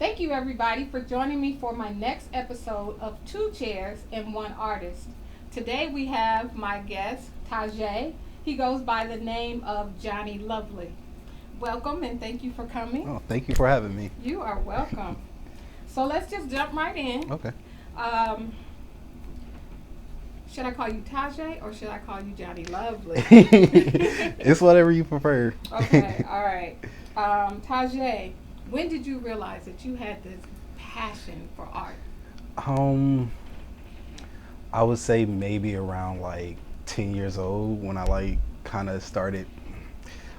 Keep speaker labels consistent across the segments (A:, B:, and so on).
A: Thank you, everybody, for joining me for my next episode of Two Chairs and One Artist. Today we have my guest, Tajha. He goes by the name of Johnny Lovely. Welcome and thank you for coming.
B: Oh, thank you for having me.
A: You are welcome. So let's just jump right in.
B: Okay.
A: Um, should I call you Tajha or should I call you Johnny Lovely?
B: It's whatever you prefer.
A: Okay, all right. Tajha, when did you realize that you had this passion for art?
B: um, I would say maybe around like 10 years old when I like kind of started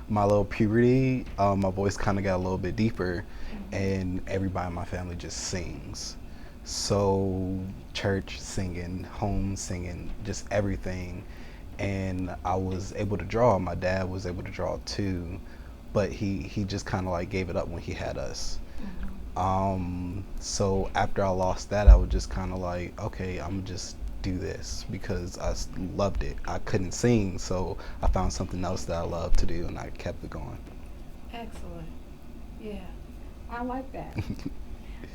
B: my little puberty. My voice kind of got a little bit deeper,
A: Mhm.
B: and everybody in my family just sings. So church singing, home singing, just everything. And I was able to draw. My dad was able to draw too, but he just kind of like gave it up when he had us.
A: Mhm.
B: So after I lost that, I was just kind of like, okay, I'm just do this because loved it. I couldn't sing, so I found something else that I love to do, and I kept it going.
A: Excellent. Yeah, I like that.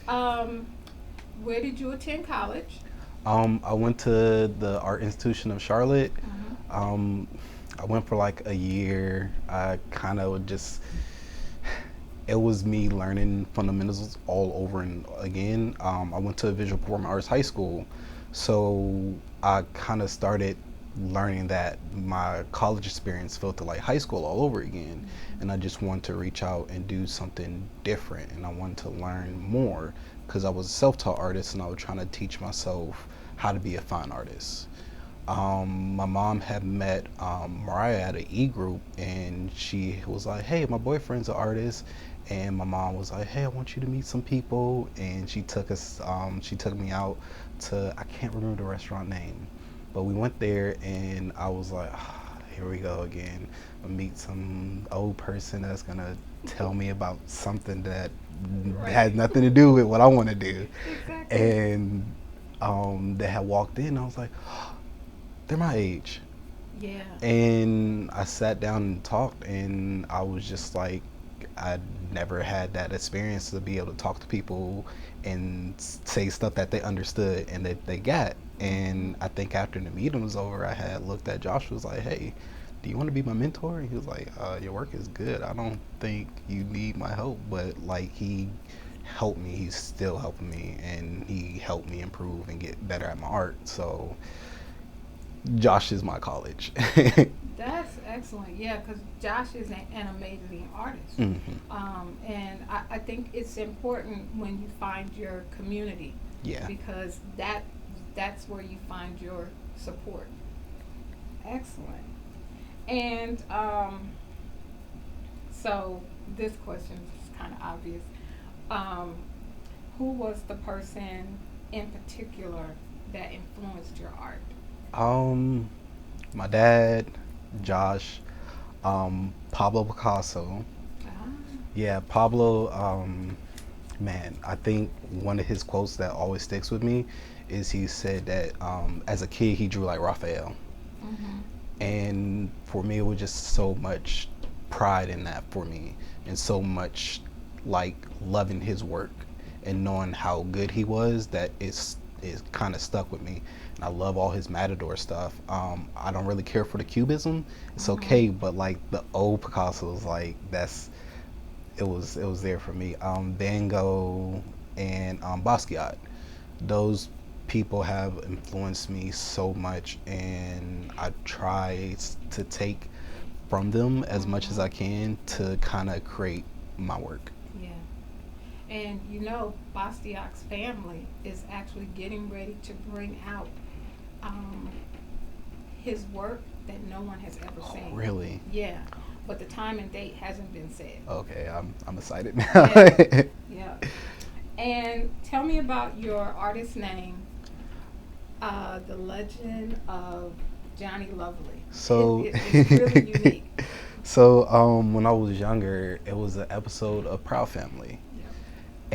A: Um, where did you attend college?
B: I went to the Art Institution of Charlotte.
A: Mhm.
B: Um, I went for like a year. I kind of just it was me learning fundamentals all over and again. I went to a visual performing arts high school, so I kind of started learning that my college experience felt like high school all over again, and I just wanted to reach out and do something different, and I wanted to learn more because I was a self-taught artist and I was trying to teach myself how to be a fine artist. My mom had met Mariah at an group, and she was like, "Hey, my boyfriend's an artist," and my mom was like, "Hey, I want you to meet some people," and she took us, she took me out to I can't remember the restaurant name, but we went there, and I was like, "Here we go again. I meet some old person that's gonna tell me about something that
A: Right.
B: had nothing to do with what I want to do,"
A: Exactly.
B: and they had walked in. I was like, they're my age.
A: Yeah.
B: And I sat down and talked, and I was just like, I never had that experience to be able to talk to people and say stuff that they understood and that they got.
A: Mhm.
B: And I think after the meeting was over, I had looked at Josh, was like, "Hey, do you want to be my mentor?" And he was like, "Your work is good. I don't think you need my help." But like, he helped me. He's still helping me, and he helped me improve and get better at my art. So Josh is my college.
A: That's excellent. Yeah, because Josh is an amazing artist.
B: Hmm.
A: And I think it's important when you find your community
B: Yeah.
A: because that's where you find your support. Excellent. And so this question is kind of obvious. Um, who was the person in particular that influenced your art?
B: Um, my dad, Josh, Pablo Picasso.
A: Ah,
B: Yeah, Pablo. Man, I think one of his quotes that always sticks with me is he said that as a kid he drew like Raphael,
A: mm-hmm.
B: and for me it was just so much pride in that for me, and so much like loving his work and knowing how good he was that it's kind of stuck with me. And I love all his Matador stuff. I don't really care for the cubism. It's
A: Mm-hmm.
B: okay, but like the old Picasso's, like that's it was there for me. Van Gogh and Basquiat, those people have influenced me so much, and I try to take from them as much as
A: Mm-hmm.
B: I can to kind of create my work.
A: Yeah. And you know, Bastiak's family is actually getting ready to bring out um, his work that no one has ever
B: Oh,
A: seen.
B: really?
A: Yeah. But the time and date hasn't been said.
B: Okay, I'm excited now.
A: Yeah. Yeah. And tell me about your artist name, The Legend of Johnny Lovely.
B: So,
A: It's really unique.
B: when I was younger, it was an episode of Proud Family,
A: Yep.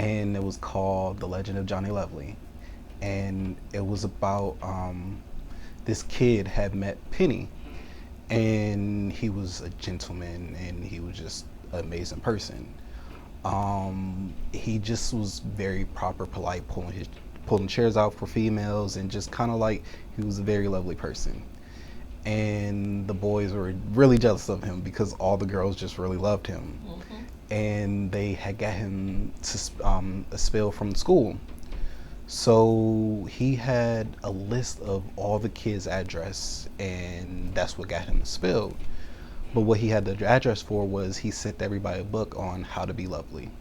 B: and it was called The Legend of Johnny Lovely, and it was about this kid had met Penny, and he was a gentleman, and he was just an amazing person. He just was very proper, polite, pulling chairs out for females, and just kind of like he was a very lovely person. And the boys were really jealous of him because all the girls just really loved him, and they had got him to expelled from school. So he had a list of all the kids' address, and that's what got him expelled. But what he had the address for was he sent everybody a book on how to be lovely,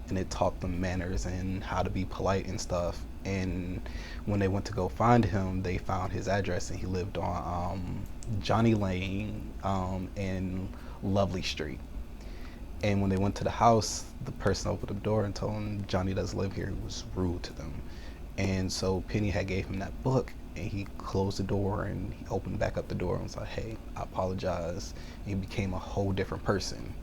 B: and it taught them manners and how to be polite and stuff. And when they went to go find him, they found his address, and he lived on Johnny Lane and Lovely Street. And when they went to the house, the person opened the door and told him Johnny doesn't live here. He was rude to them. And so Penny had gave him that book, and he closed the door and he opened back up the door and was like, hey, I apologize. And he became a whole different person.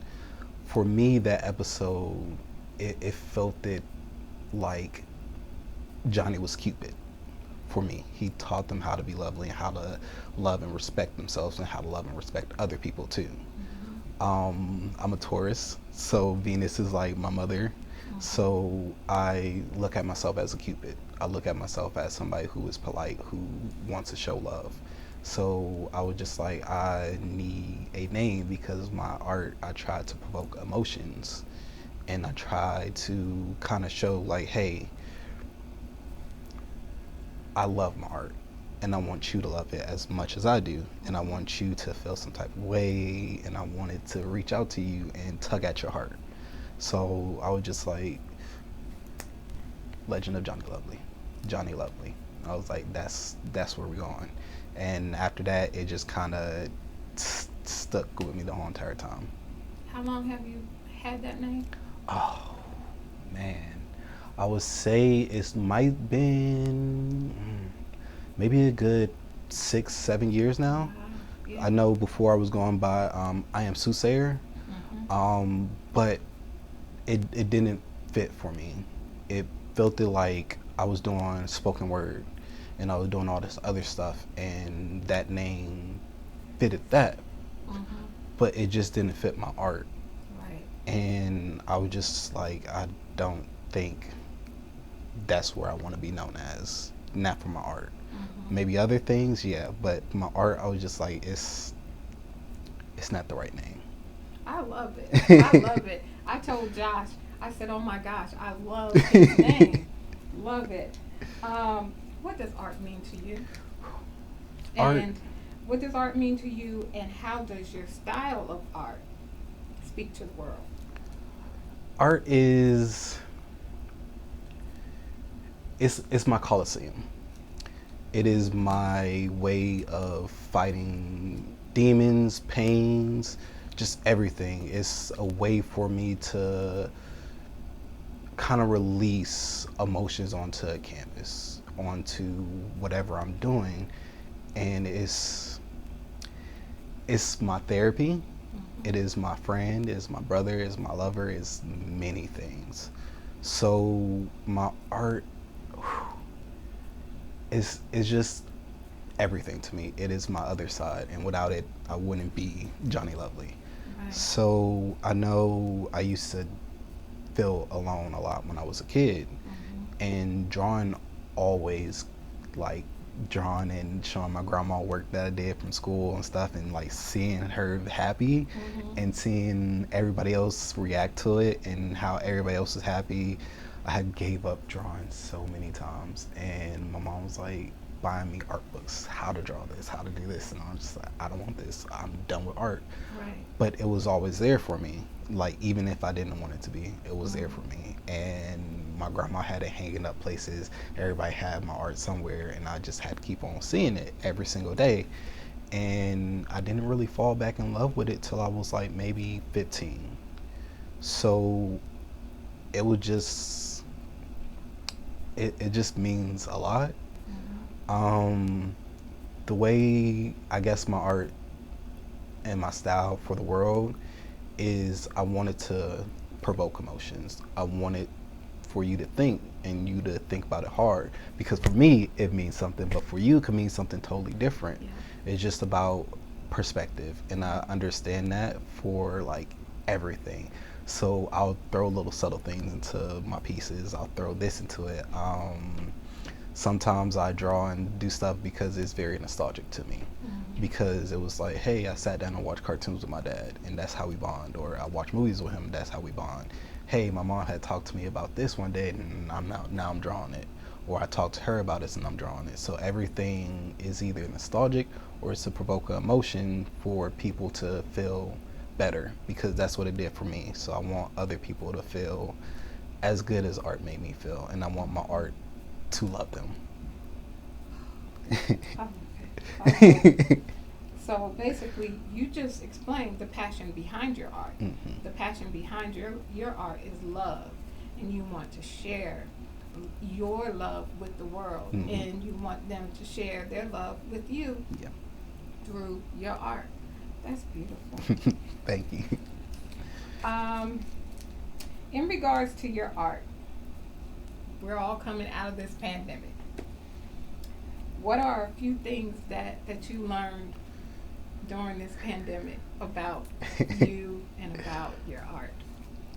B: For me, that episode, it felt it like Johnny was Cupid. For me, he taught them how to be lovely and how to love and respect themselves and how to love and respect other people too. I'm a Taurus, so Venus is like my mother. So I look at myself as a Cupid. I look at myself as somebody who is polite, who wants to show love. So I was just like, I need a name because my art, I try to provoke emotions, and I try to kind of show like, hey, I love my art, and I want you to love it as much as I do, and I want you to feel some type of way, and I wanted to reach out to you and tug at your heart. So I was just like, Legend of Johnny Lovely, Johnny Lovely. I was like, that's where we're going. And after that, it just kind of stuck with me the whole entire time.
A: How long have you had that name?
B: Oh man, I would say it might been maybe a good 6-7 years now.
A: Yeah.
B: I know before I was going by I Am Soothsayer, but it didn't fit for me. It felt like I was doing spoken word and I was doing all this other stuff, and that name fitted that, but it just didn't fit my art.
A: Right.
B: And I was just like, I don't think that's where I want to be known as, not for my art. Maybe other things, yeah, but my art, I was just like, it's not the right name.
A: I love it. I love it. I told Josh, I said, oh my gosh, I love his name. Love it. What does art mean to you?
B: Art.
A: And what does art mean to you, and how does your style of art speak to the world?
B: Art is, it's my coliseum. It is my way of fighting demons, pains, just everything. It's a way for me to kind of release emotions onto a canvas, onto whatever I'm doing, and it's my therapy. It is my friend, it's my brother, it's my lover, it's many things. So my art is just everything to me. It is my other side, and without it, I wouldn't be Johnny Lovely.
A: Right.
B: So I know I used to feel alone a lot when I was a kid, and drawing always, like drawing and showing my grandma work that I did from school and stuff, and like seeing her happy and seeing everybody else react to it and how everybody else is happy. I had gave up drawing so many times, and my mom was like buying me art books, how to draw this, how to do this, and I was just like, I don't want this, I'm done with art.
A: Right.
B: But it was always there for me, like even if I didn't want it to be, it was there for me. And my grandma had it hanging up places, everybody had my art somewhere, and I just had to keep on seeing it every single day. And I didn't really fall back in love with it till I was like maybe 15. So it was just, it just means a lot. The way I guess my art and my style for the world is, I wanted to provoke emotions. I wanted for you to think, and you to think about it hard, because for me it means something, but for you it could mean something totally different. It's just about perspective, and I understand that for like everything. So I'll throw little subtle things into my pieces. I'll throw this into it. Sometimes I draw and do stuff because it's very nostalgic to me. Because it was like, hey, I sat down and watched cartoons with my dad, and that's how we bond. Or I watch movies with him, and that's how we bond. Hey, my mom had talked to me about this one day, and now I'm drawing it. Or I talked to her about this, and I'm drawing it. So everything is either nostalgic or it's to provoke an emotion for people to feel better, because that's what it did for me. So I want other people to feel as good as art made me feel, and I want my art to love them.
A: Okay. So basically, you just explained the passion behind your art.
B: Mm-hmm.
A: The passion behind your art is love, and you want to share your love with the world,
B: Mm-hmm.
A: and you want them to share their love with you
B: Yeah.
A: through your art. That's beautiful.
B: Thank you.
A: Um, in regards to your art, we're all coming out of this pandemic. What are a few things that you learned during this pandemic about you and about your art?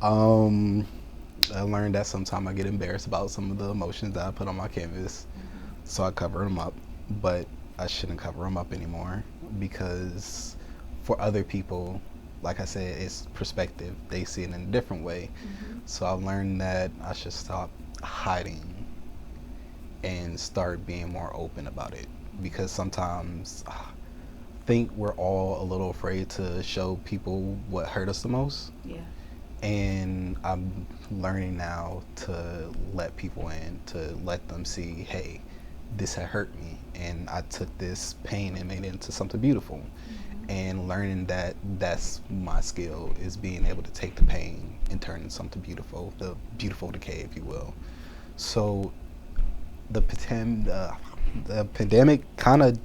B: Um, I learned that sometimes I get embarrassed about some of the emotions that I put on my canvas, so I cover them up. But I shouldn't cover them up anymore, because for other people, like I said, it's perspective. They see it in a different way. So I've learned that I should stop hiding and start being more open about it, because sometimes I think we're all a little afraid to show people what hurt us the most.
A: Yeah.
B: And I'm learning now to let people in, to let them see, hey, this had hurt me, and I took this pain and made it into something beautiful. And learning that that's my skill, is being able to take the pain and turn it into something beautiful, the beautiful decay, if you will. So the pandemic kind of,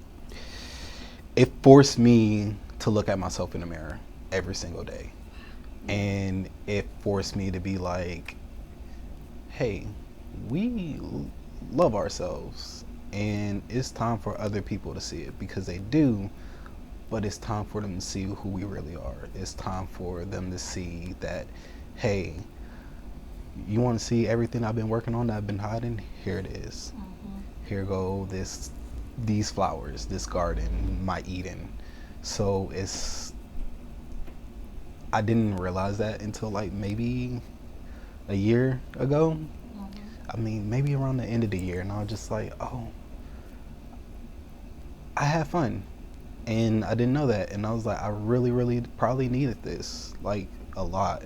B: it forced me to look at myself in the mirror every single day, and it forced me to be like, hey, we love ourselves, and it's time for other people to see it, because they do, but it's time for them to see who we really are. It's time for them to see that, hey, you want to see everything I've been working on that I've been hiding? Here it is. Here go these flowers, this garden, my Eden. So I didn't realize that until like maybe a year ago. I mean, maybe around the end of the year, and I was just like, oh, I had fun. And I didn't know that. And I was like, I really, really probably needed this, like, a lot.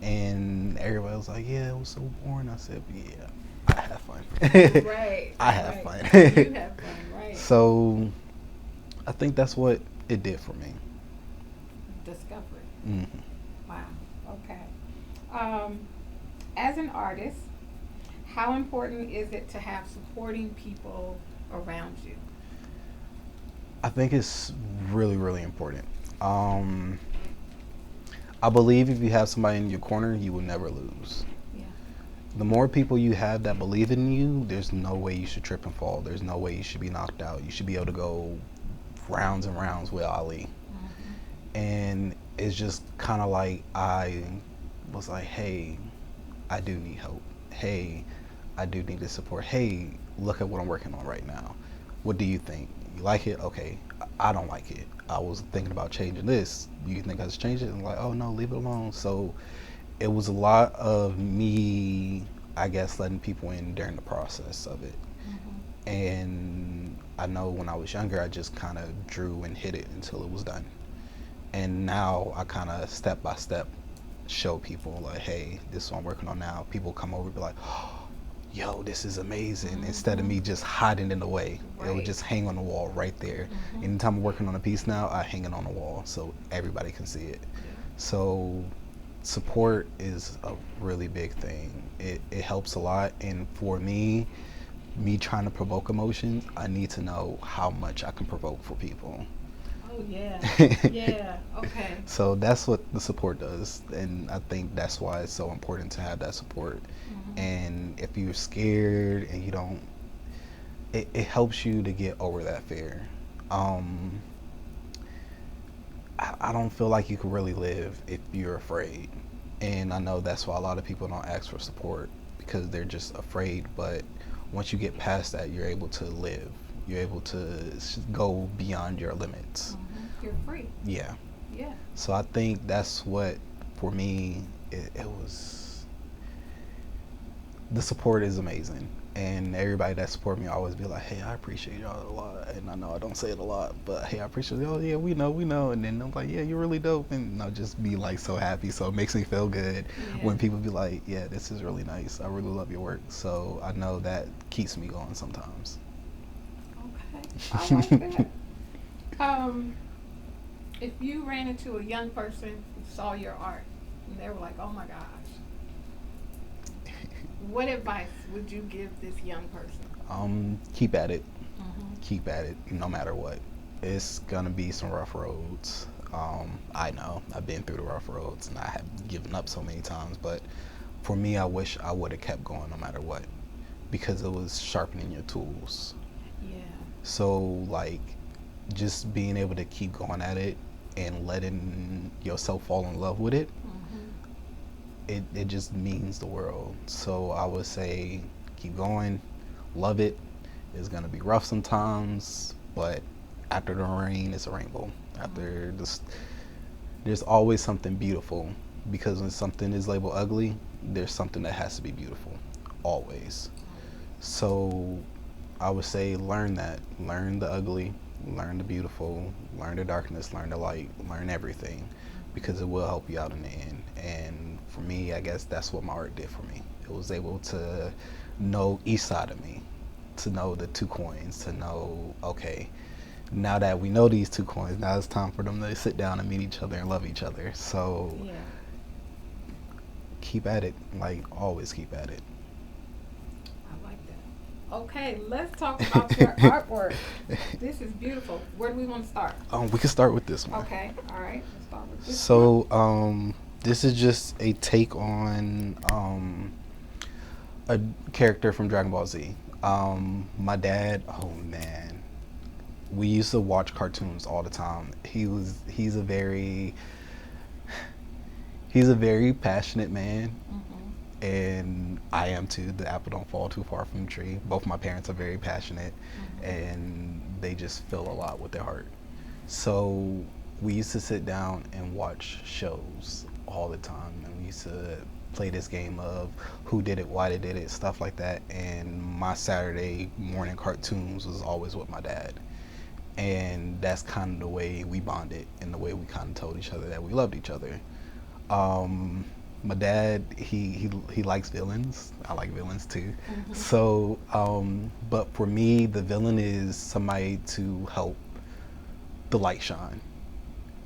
B: And everybody was like, yeah, it was so boring. I said, yeah, I had fun.
A: Right.
B: I had
A: right.
B: fun.
A: You have fun, right?
B: So I think that's what it did for me.
A: Discovery.
B: Hmm.
A: Wow. Okay. As an artist, how important is it to have supporting people around you?
B: I think it's really, really important. I believe if you have somebody in your corner, you will never lose.
A: Yeah.
B: The more people you have that believe in you, there's no way you should trip and fall. There's no way you should be knocked out. You should be able to go rounds and rounds with Ali. And it's just kind of like, I was like, hey, I do need help. Hey, I do need the support. Hey, look at what I'm working on right now. What do you think? You like it? Okay. I don't like it. I was thinking about changing this. You think I should change it? And I'm like, oh no, leave it alone. So it was a lot of me, I guess, letting people in during the process of it. And I know when I was younger, I just kind of drew and hit it until it was done. And now I kind of step by step show people like, hey, this is what I'm working on now. People come over and be like, oh, yo, this is amazing. Instead of me just hiding in the way, it would just hang on the wall right there. Anytime I'm working on a piece now, I hang it on the wall so everybody can see it. So support is a really big thing. It helps a lot. And for me trying to provoke emotions, I need to know how much I can provoke for people.
A: Oh yeah. Yeah. Okay.
B: So that's what the support does, and I think that's why it's so important to have that support. And if you're scared and you don't, it helps you to get over that fear. I don't feel like you can really live if you're afraid. And I know that's why a lot of people don't ask for support because they're just afraid. But once you get past that, you're able to live. You're able to go beyond your limits.
A: You're free.
B: Yeah.
A: Yeah.
B: So I think that's what, for me, it was. The support is amazing. And everybody that support me always be like, hey, I appreciate y'all a lot. And I know I don't say it a lot, but hey, I appreciate y'all. Yeah, we know. And then I'm like, yeah, you're really dope. And I'll just be like so happy. So it makes me feel good when people be like, yeah, this is really nice. I really love your work. So I know that keeps me going sometimes.
A: Okay. I like that. If you ran into a young person who saw your art and they were like, oh my gosh, what advice would you give this young person?
B: Keep at it. Keep at it no matter what. It's gonna be some rough roads. I know I've been through the rough roads and I have given up so many times, but for me, I wish I would have kept going no matter what, because it was sharpening your tools.
A: Yeah.
B: So like just being able to keep going at it and letting yourself fall in love with it, it just means the world. So I would say keep going, love it. It's gonna be rough sometimes, but after the rain, it's a rainbow. After this, there's always something beautiful, because when something is labeled ugly, there's something that has to be beautiful, always. So I would say learn that, learn the ugly, learn the beautiful, learn the darkness, learn the light, learn everything, because it will help you out in the end. And for me, I guess that's what my art did for me. It was able to know each side of me, to know the two coins, to know, okay, now that we know these two coins, now it's time for them to sit down and meet each other and love each other. So keep at it, like always keep at it.
A: I like that. Okay, let's talk about your artwork. This is beautiful. Where do we want to start?
B: We can start with this one.
A: Okay, all right. Let's start with this
B: So, this is just a take on a character from Dragon Ball Z. My dad, oh man, we used to watch cartoons all the time. He's a very passionate man, and I am too. The apple don't fall too far from the tree. Both my parents are very passionate, and they just feel a lot with their heart. So we used to sit down and watch shows all the time, and we used to play this game of who did it, why they did it, stuff like that. And my Saturday morning cartoons was always with my dad, and that's kind of the way we bonded and the way we kind of told each other that we loved each other. My dad, he likes villains. I like villains too. So, but for me, the villain is somebody to help the light shine,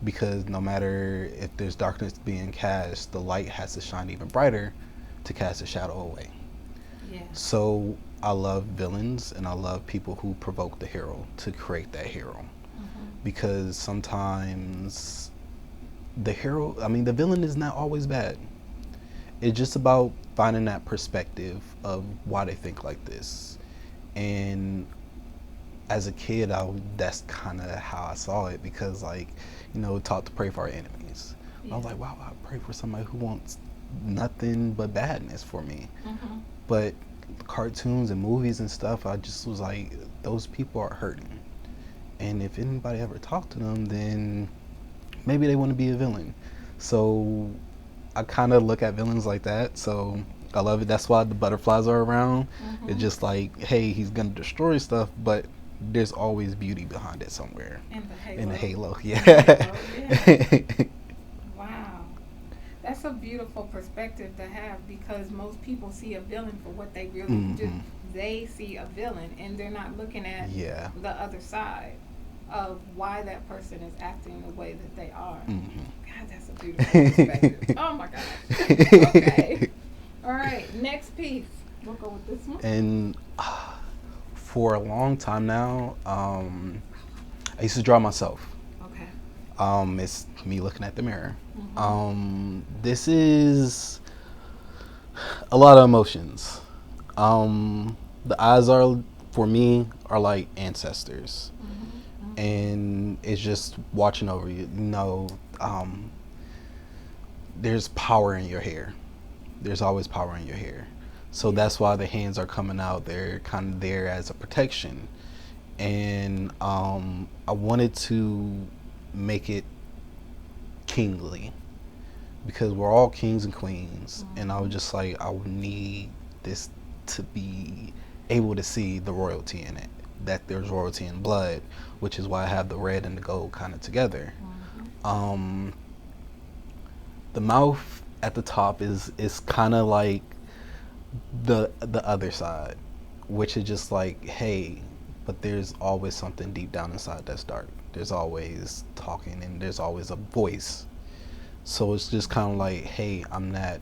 B: because no matter if there's darkness being cast, the light has to shine even brighter to cast the shadow away. So I love villains, and I love people who provoke the hero to create that hero, because sometimes the villain is not always bad. It's just about finding that perspective of why they think like this. And as a kid, that's kind of how I saw it, because taught to pray for our enemies. I was like, wow, I pray for somebody who wants nothing but badness for me. But cartoons and movies and stuff, I just was like, those people are hurting. And if anybody ever talked to them, then maybe they want to be a villain. So I kind of look at villains like that. So I love it. That's why the butterflies are around. It's just like, hey, he's going to destroy stuff, but there's always beauty behind it somewhere. In the halo. Yeah.
A: Wow. That's a beautiful perspective to have, because most people see a villain for what they really do. They see a villain, and they're not looking at the other side of why that person is acting the way that they are. God, that's a beautiful perspective. Oh my gosh. Okay. All right, next piece. We'll go with this one.
B: And for a long time now, I used to draw myself.
A: Okay.
B: It's me looking at the mirror. This is a lot of emotions. The eyes for me are like ancestors. And it's just watching over you. there's power in your hair. There's always power in your hair. So that's why the hands are coming out. They're kind of there as a protection. And I wanted to make it kingly because we're all kings and queens. And I was just like, I would need this to be able to see the royalty in it, that there's royalty in blood, which is why I have the red and the gold kind of together. Um, the mouth at the top is kind of like the other side, which is just like, hey, but there's always something deep down inside that's dark. There's always talking and there's always a voice. So it's just kind of like, hey, I'm not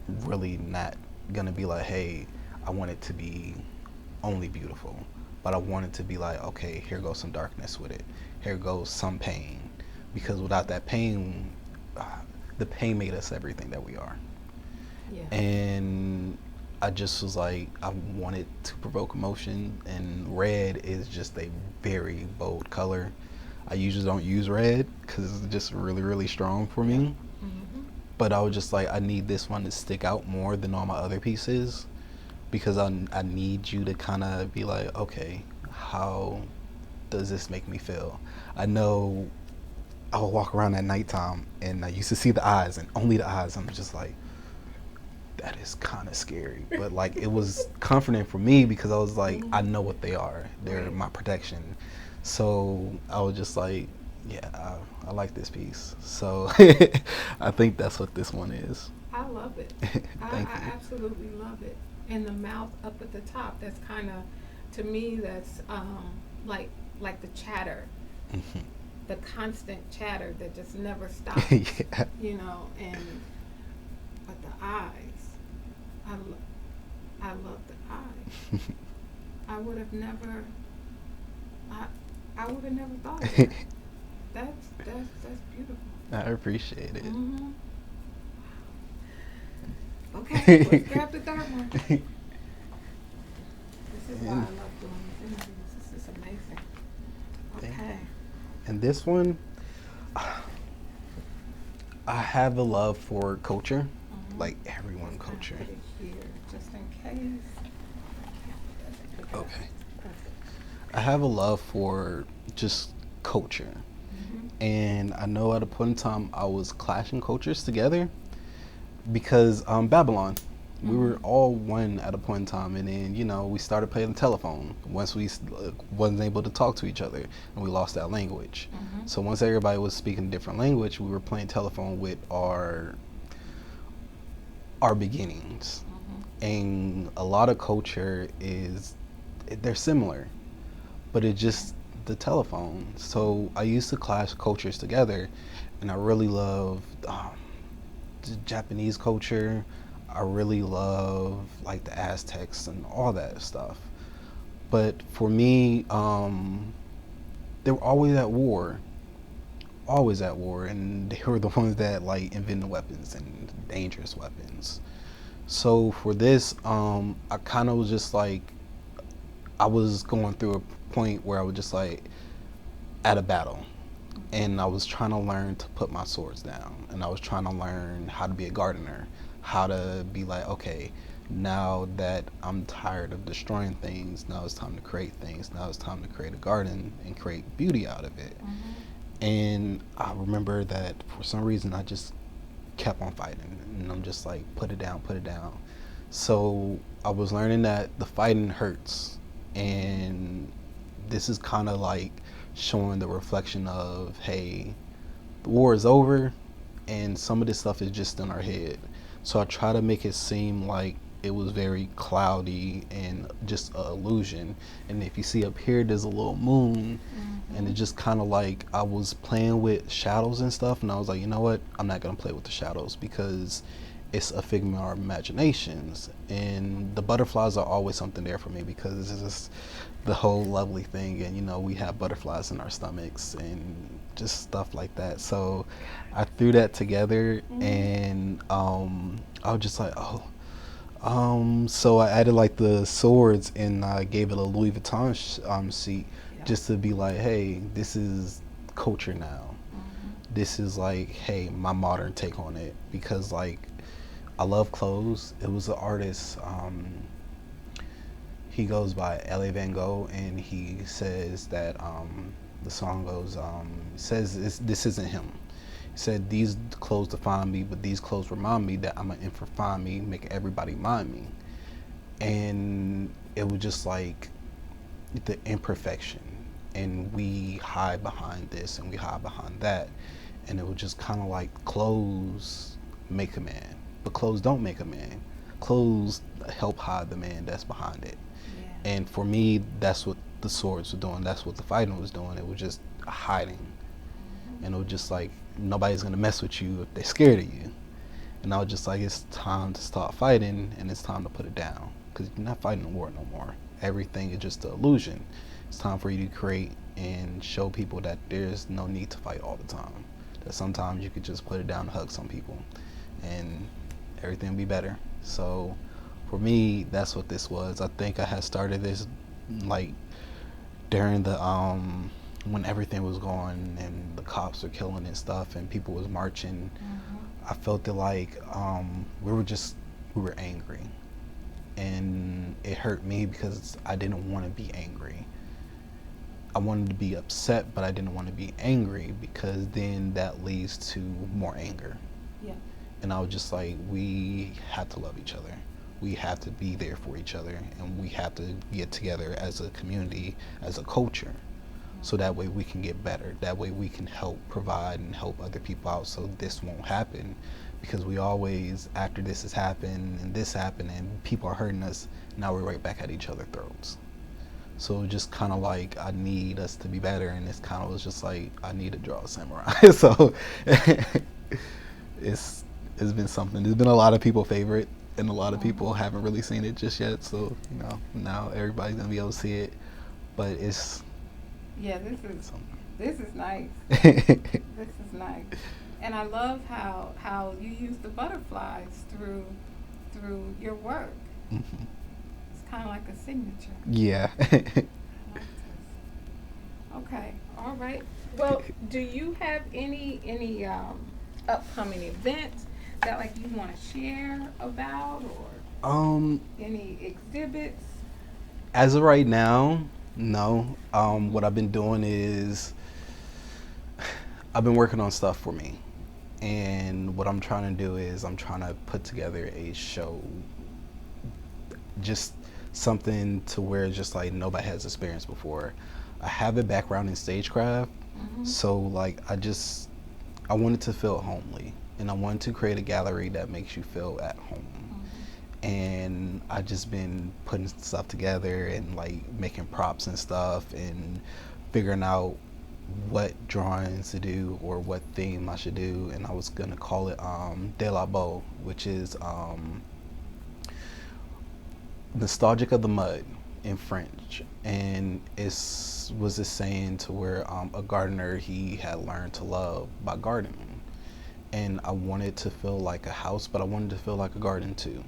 B: really not gonna be like, hey, I want it to be only beautiful, but I want it to be like, okay, here goes some darkness with it. Here goes some pain, because without that pain, the pain made us everything that we are. Yeah. And I just was like, I wanted to provoke emotion, and red is just a very bold color. I usually don't use red because it's just really, really strong for me. Mm-hmm. But I was just like, I need this one to stick out more than all my other pieces, because I need you to kind of be like, okay, how does this make me feel? I know I would walk around at nighttime and I used to see the eyes and only the eyes. I'm just like, that is kind of scary. But like, it was comforting for me because I was like, I know what they are. They're my protection. So I was just like, yeah, I like this piece. So I think that's what this one is.
A: I love it. I absolutely love it. And the mouth up at the top, that's kind of, to me, that's like the chatter. Mm-hmm. The constant chatter that just never stops. Yeah. You know, but the eyes, I love the eyes. I would have never thought of that. That's beautiful.
B: I appreciate it.
A: Mm-hmm. Okay, let's grab the third one. This is why I love doing these interviews. This is amazing. Okay.
B: And this one, I have a love for culture, like everyone culture.
A: Put it here, just in case.
B: Okay. I have a love for just culture. Mm-hmm. And I know at a point in time I was clashing cultures together because Babylon, we were all one at a point in time, and then we started playing the telephone once we wasn't able to talk to each other and we lost that language. Mm-hmm. So once everybody was speaking a different language, we were playing telephone with our beginnings. Mm-hmm. And a lot of culture they're similar, but it just the telephone. So I used to clash cultures together, and I really love the Japanese culture. I really love like the Aztecs and all that stuff. But for me, they were always at war, and they were the ones that like invented weapons and dangerous weapons. So for this, I kind of was just like, I was going through a point where I was just like at a battle, and I was trying to learn to put my swords down, and I was trying to learn how to be a gardener, how to be like, okay, now that I'm tired of destroying things, now it's time to create things. Now it's time to create a garden and create beauty out of it. Mm-hmm. And I remember that for some reason I just kept on fighting, and I'm just like, put it down. So I was learning that the fighting hurts, and this is kind of like showing the reflection of, hey, the war is over and some of this stuff is just in our head. So I try to make it seem like it was very cloudy and just an illusion. And if you see up here, there's a little moon. Mm-hmm. And it just kind of like I was playing with shadows and stuff, and I was like, you know what, I'm not gonna play with the shadows because it's a figment of our imaginations. And the butterflies are always something there for me because it's just the whole lovely thing, and we have butterflies in our stomachs and just stuff like that. So I threw that together. Mm-hmm. And I was just like, so I added like the swords, and I gave it a Louis Vuitton seat, just to be like, hey, this is culture now. Mm-hmm. this is like, hey, my modern take on it, because like I love clothes. It was an artist. He goes by L.A. Van Gogh, and he says that the song goes says this isn't him. He said these clothes define me, but these clothes remind me that I'm an infant find me, make everybody mind me. And it was just like the imperfection, and we hide behind this and we hide behind that, and it was just kind of like clothes make a man, but clothes don't make a man. Clothes help hide the man that's behind it.
A: Yeah.
B: And for me, that's what the swords were doing. That's what the fighting was doing. It was just hiding. And it was just like, nobody's gonna mess with you if they're scared of you. And I was just like, it's time to start fighting, and it's time to put it down, because you're not fighting a war no more. Everything is just an illusion. It's time for you to create and show people that there's no need to fight all the time. That sometimes you could just put it down and hug some people, and everything will be better. So for me, that's what this was. I think I had started this like during the when everything was going and the cops were killing and stuff and people was marching. I felt it like we were angry, and it hurt me because I didn't want to be angry. I wanted to be upset, but I didn't want to be angry, because then that leads to more anger.
A: Yeah.
B: And I was just like, we have to love each other. We have to be there for each other, and we have to get together as a community, as a culture, so that way we can get better. That way we can help provide and help other people out, so this won't happen. Because we always, after this has happened and this happened and people are hurting us, now we're right back at each other's throats. So just kind of like, I need us to be better, and it's kind of was just like, I need to draw a samurai. So it's been something. There's been a lot of people favorite, and a lot of people haven't really seen it just yet. So now everybody's gonna be able to see it. But it's
A: this is nice. This is nice, and I love how you use the butterflies through your work.
B: Mm-hmm.
A: It's kind of like a signature.
B: Yeah.
A: I like this. Okay, all right. Well, do you have any upcoming events that like you want to share about, or any exhibits?
B: As of right now, no. What I've been doing is I've been working on stuff for me, and what I'm trying to do is I'm trying to put together a show, just something to where just like nobody has experienced before. I have a background in stagecraft, so like I wanted to feel homely, and I wanted to create a gallery that makes you feel at home. And I just been putting stuff together and like making props and stuff and figuring out what drawings to do or what theme I should do. And I was gonna call it De La Beau, which is nostalgic of the mud in French. And was this saying to where a gardener, he had learned to love by gardening. And I wanted to feel like a house, but I wanted to feel like a garden too.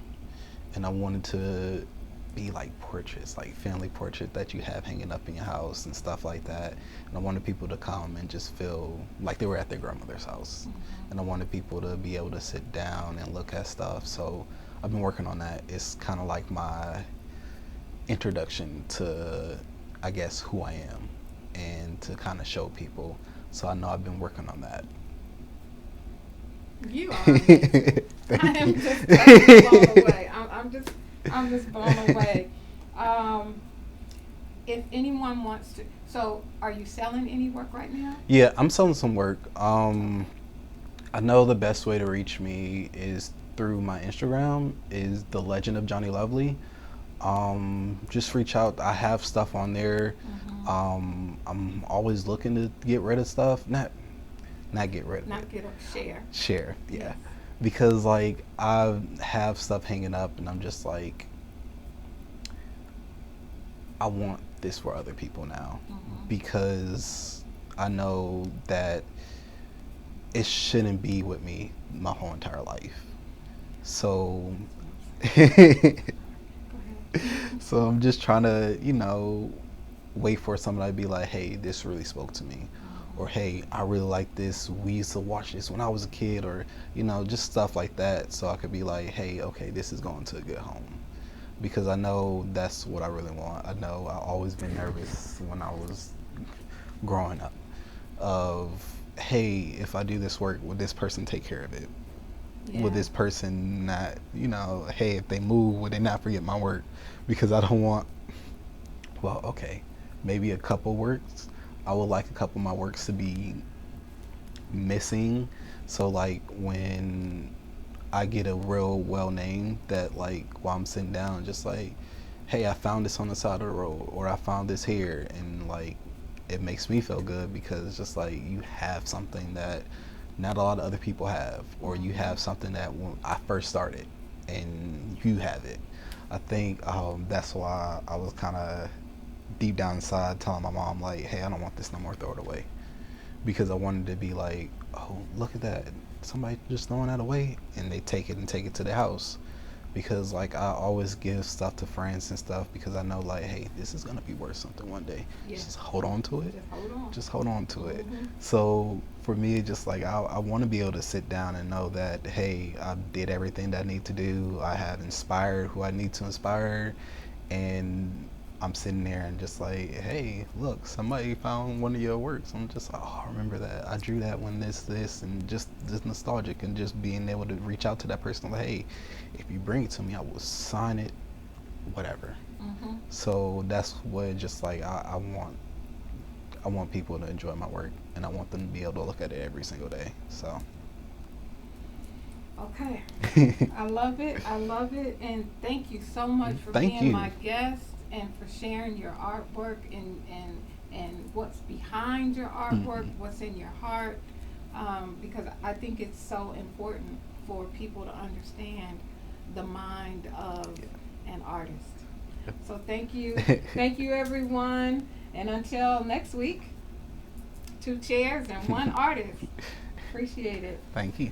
B: And I wanted to be like portraits, like family portrait that you have hanging up in your house and stuff like that. And I wanted people to come and just feel like they were at their grandmother's house. And I wanted people to be able to sit down and look at stuff. So I've been working on that. It's kind of like my introduction to, I guess, who I am, and to kind of show people. So I know I've been working on that.
A: You are amazing. I am just blown away. I'm just blown away. If anyone wants to, so are you selling any work right now?
B: Yeah, I'm selling some work. I know the best way to reach me is through my Instagram, is The Legend of Johnny Lovely. Just reach out. I have stuff on there. I'm always looking to get rid of stuff. Not get rid of
A: Not
B: it.
A: get up, share.
B: Share, yeah.
A: Yes.
B: Because like I have stuff hanging up, and I'm just like, I want this for other people now, because I know that it shouldn't be with me my whole entire life. So so I'm just trying to, wait for somebody to be like, hey, this really spoke to me. or hey, I really like this. We used to watch this when I was a kid, or just stuff like that. So I could be like, hey, okay, this is going to a good home, because I know that's what I really want. I know I always been nervous when I was growing up of, hey, if I do this work, will this person take care of it? Will
A: Yeah.
B: this person not, hey, if they move, will they not forget my work? Because I don't want, well, okay, maybe a couple works. I would like a couple of my works to be missing. So like when I get a real well name that, like, while I'm sitting down, just like, hey, I found this on the side of the road, or I found this here, and like it makes me feel good because it's just like you have something that not a lot of other people have, or you have something that when I first started and you have it. I think that's why I was kind of deep down inside telling my mom, like, hey, I don't want this no more, throw it away, because I wanted to be like, oh, look at that, somebody just throwing that away, and they take it and take it to their house. Because like I always give stuff to friends and stuff because I know, like, hey, this is gonna be worth something one day.
A: Yeah.
B: Just hold on to it.
A: Just hold on.
B: Just hold on to it.
A: Mm-hmm.
B: So for me, just like I want to be able to sit down and know that, hey, I did everything that I need to do. I have inspired who I need to inspire, and I'm sitting there and just like, hey, look, somebody found one of your works. I'm just, oh, I remember that. I drew that when this, and just this nostalgic, and just being able to reach out to that person, like, hey, if you bring it to me, I will sign it, whatever.
A: Mm-hmm.
B: So that's what, just like I want people to enjoy my work, and I want them to be able to look at it every single day. So.
A: Okay. I love it. I love it. And thank you so much for being my guest and for sharing your artwork and what's behind your artwork, what's in your heart. Because I think it's so important for people to understand the mind of an artist. So thank you. Thank you, everyone. And until next week, 2 chairs and 1 artist. Appreciate it.
B: Thank you.